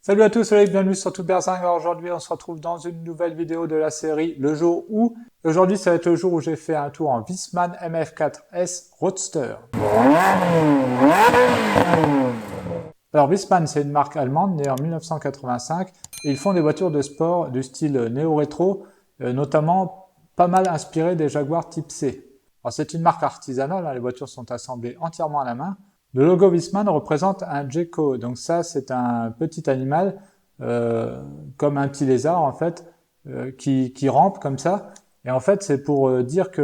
Salut à tous, c'est Loïc, bienvenue sur Tuber5. Alors aujourd'hui, on se retrouve dans une nouvelle vidéo de la série Le jour où. Aujourd'hui, ça va être le jour où j'ai fait un tour en Wiesmann MF4S Roadster. Alors Wiesmann, c'est une marque allemande née en 1985 et ils font des voitures de sport du style néo-rétro, notamment pas mal inspirées des Jaguar Type C. Alors c'est une marque artisanale, les voitures sont assemblées entièrement à la main. Le logo Wiesmann représente un gecko, donc ça c'est un petit animal, comme un petit lézard en fait, qui rampe comme ça. Et en fait c'est pour dire que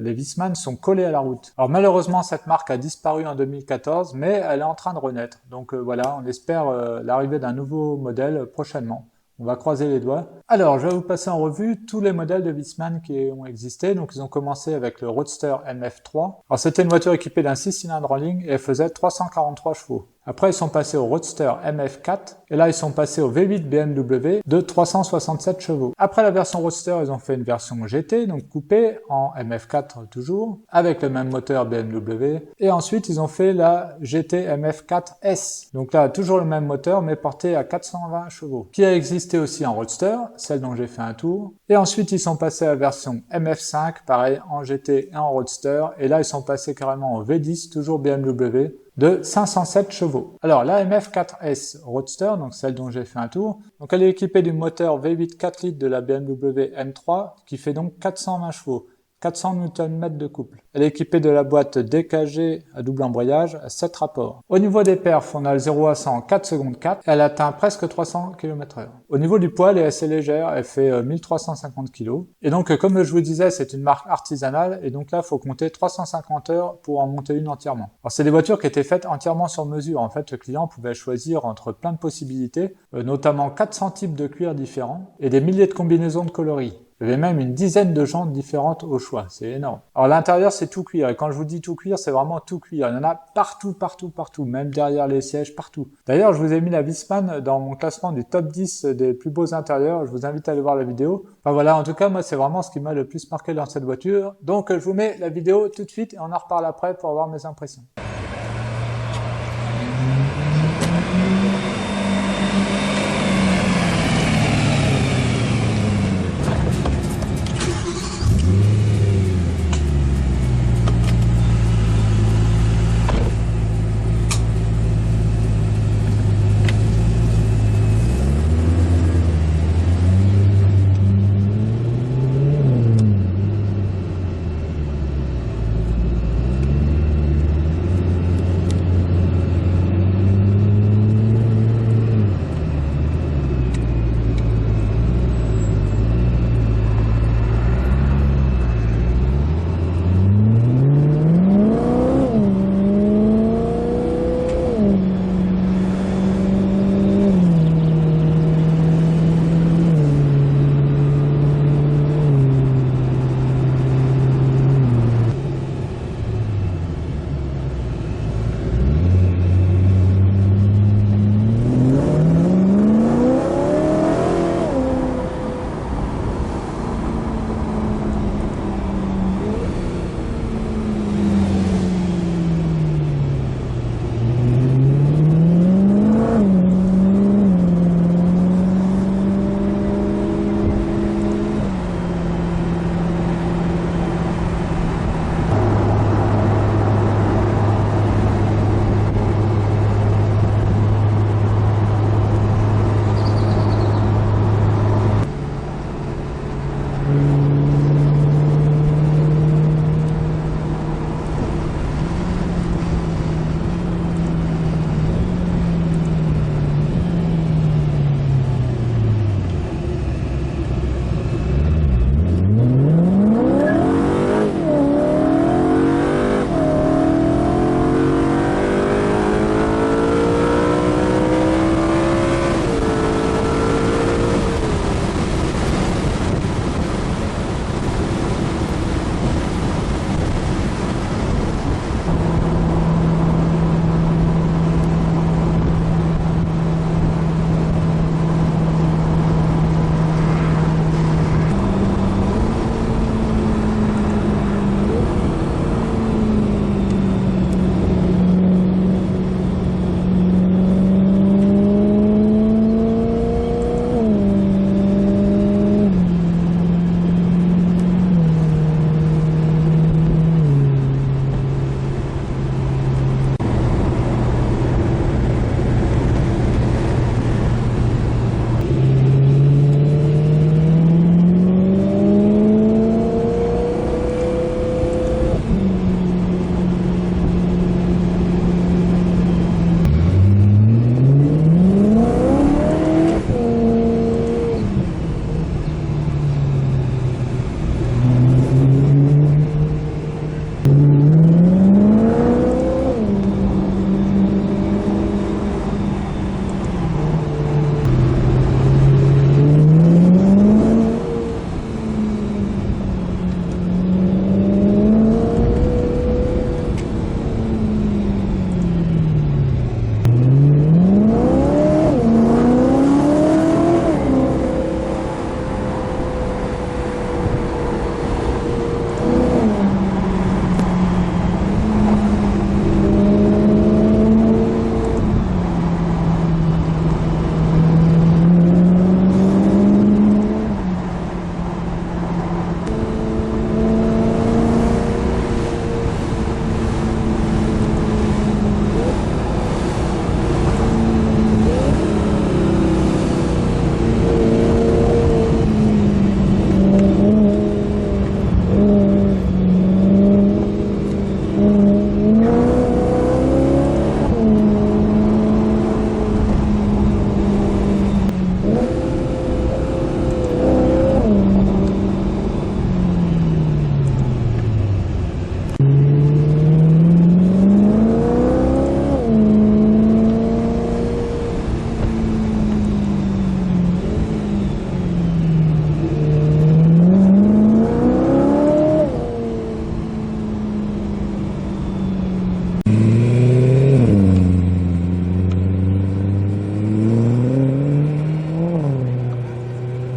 les Wiesmann sont collés à la route. Alors malheureusement cette marque a disparu en 2014, mais elle est en train de renaître. Donc voilà, on espère l'arrivée d'un nouveau modèle prochainement. On va croiser les doigts. Alors, je vais vous passer en revue tous les modèles de Wiesmann qui ont existé. Donc, ils ont commencé avec le Roadster MF3. Alors, c'était une voiture équipée d'un 6 cylindres en ligne et elle faisait 343 chevaux. Après, ils sont passés au Roadster MF4 et là, ils sont passés au V8 BMW de 367 chevaux. Après la version Roadster, ils ont fait une version GT, donc coupée en MF4 toujours, avec le même moteur BMW. Et ensuite, ils ont fait la GT MF4S. Donc là, toujours le même moteur, mais porté à 420 chevaux, qui a existé aussi en Roadster, celle dont j'ai fait un tour. Et ensuite, ils sont passés à la version MF5, pareil, en GT et en Roadster. Et là, ils sont passés carrément au V10, toujours BMW, de 507 chevaux. Alors la MF4S Roadster, donc celle dont j'ai fait un tour, donc elle est équipée du moteur V8 4 litres de la BMW M3 qui fait donc 420 chevaux, 400 Nm de couple. Elle est équipée de la boîte DKG à double embrayage à 7 rapports. Au niveau des perfs, on a le 0 à 100 en 4 secondes 4. Elle atteint presque 300 km/h. Au niveau du poids, elle est assez légère. Elle fait 1350 kg. Et donc, comme je vous disais, c'est une marque artisanale. Et donc là, il faut compter 350 heures pour en monter une entièrement. Alors, c'est des voitures qui étaient faites entièrement sur mesure. En fait, le client pouvait choisir entre plein de possibilités, notamment 400 types de cuirs différents et des milliers de combinaisons de coloris. Il y avait même une dizaine de jantes différentes au choix, c'est énorme. Alors l'intérieur c'est tout cuir, et quand je vous dis tout cuir, c'est vraiment tout cuir. Il y en a partout, même derrière les sièges, partout. D'ailleurs, je vous ai mis la Wiesmann dans mon classement du top 10 des plus beaux intérieurs, je vous invite à aller voir la vidéo. Enfin voilà, en tout cas, moi c'est vraiment ce qui m'a le plus marqué dans cette voiture. Donc je vous mets la vidéo tout de suite, et on en reparle après pour avoir mes impressions.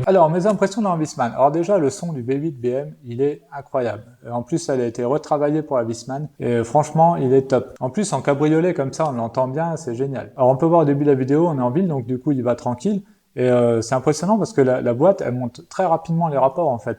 Alors, mes impressions dans la Wiesmann. Alors déjà, le son du V8 BM, il est incroyable. En plus, elle a été retravaillée pour la Wiesmann et franchement, il est top. En plus, en cabriolet comme ça, on l'entend bien, c'est génial. Alors, on peut voir au début de la vidéo, on est en ville, donc du coup, il va tranquille. Et c'est impressionnant parce que la boîte, elle monte très rapidement les rapports en fait.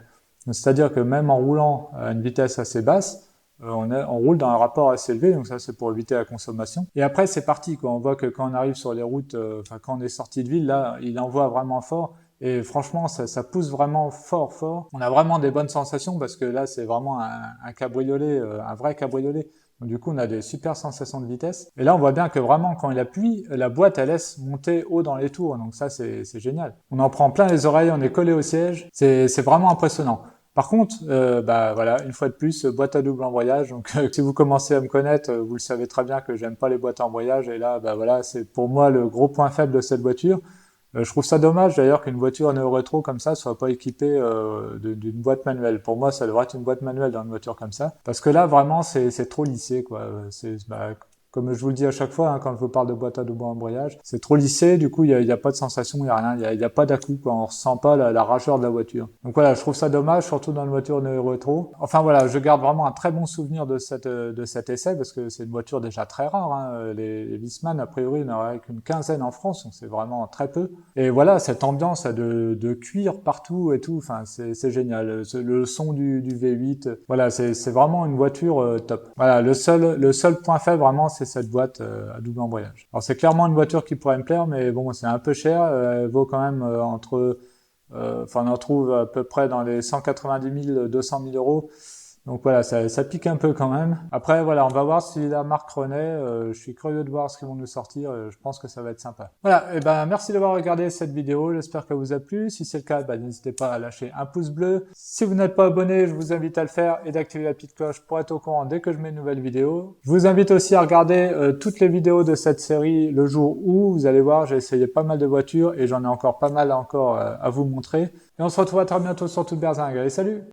C'est-à-dire que même en roulant à une vitesse assez basse, on roule dans un rapport assez élevé, donc ça c'est pour éviter la consommation. Et après c'est parti, quoi. On voit que quand on arrive sur les routes, enfin quand on est sorti de ville, là il envoie vraiment fort. Et franchement ça pousse vraiment fort. On a vraiment des bonnes sensations parce que là c'est vraiment un cabriolet, un vrai cabriolet. Donc, du coup on a des super sensations de vitesse. Et là on voit bien que vraiment quand il appuie, la boîte elle laisse monter haut dans les tours. Donc ça c'est génial. On en prend plein les oreilles, on est collé au siège. C'est vraiment impressionnant. Par contre, bah voilà, une fois de plus, boîte à double embrayage. Donc, si vous commencez à me connaître, vous le savez très bien que j'aime pas les boîtes à embrayage. Et là, bah voilà, c'est pour moi le gros point faible de cette voiture. Je trouve ça dommage d'ailleurs qu'une voiture néo-rétro comme ça soit pas équipée d'une boîte manuelle. Pour moi, ça devrait être une boîte manuelle dans une voiture comme ça, parce que là, vraiment, c'est trop lissé, quoi. Comme je vous le dis à chaque fois, hein, quand je vous parle de boîte à double embrayage, c'est trop lissé, du coup, il y a pas de sensation, il y a rien, il y a pas d'à-coup, quoi. On ressent pas la rageur de la voiture. Donc voilà, je trouve ça dommage, surtout dans une voiture rétro. Enfin voilà, je garde vraiment un très bon souvenir de cet essai, parce que c'est une voiture déjà très rare, hein. Les Wiesmann, a priori, il n'y en aurait qu'une quinzaine en France, donc c'est vraiment très peu. Et voilà, cette ambiance de cuir partout et tout, enfin, c'est génial. Le son du V8, voilà, c'est vraiment une voiture top. Voilà, le seul point faible vraiment, c'est cette boîte à double embrayage. Alors c'est clairement une voiture qui pourrait me plaire, mais bon, c'est un peu cher. Elle vaut quand même enfin on en trouve à peu près dans les 190 000, 200 000 euros. Donc voilà, ça pique un peu quand même. Après voilà, on va voir si la marque renaît. Je suis curieux de voir ce qu'ils vont nous sortir. Je pense que ça va être sympa. Voilà, et ben merci d'avoir regardé cette vidéo. J'espère qu'elle vous a plu. Si c'est le cas, n'hésitez pas à lâcher un pouce bleu. Si vous n'êtes pas abonné, je vous invite à le faire et d'activer la petite cloche pour être au courant dès que je mets une nouvelle vidéo. Je vous invite aussi à regarder toutes les vidéos de cette série le jour où. Vous allez voir, j'ai essayé pas mal de voitures et j'en ai encore pas mal à vous montrer. Et on se retrouve à très bientôt sur Toute Berzingue. Allez, salut!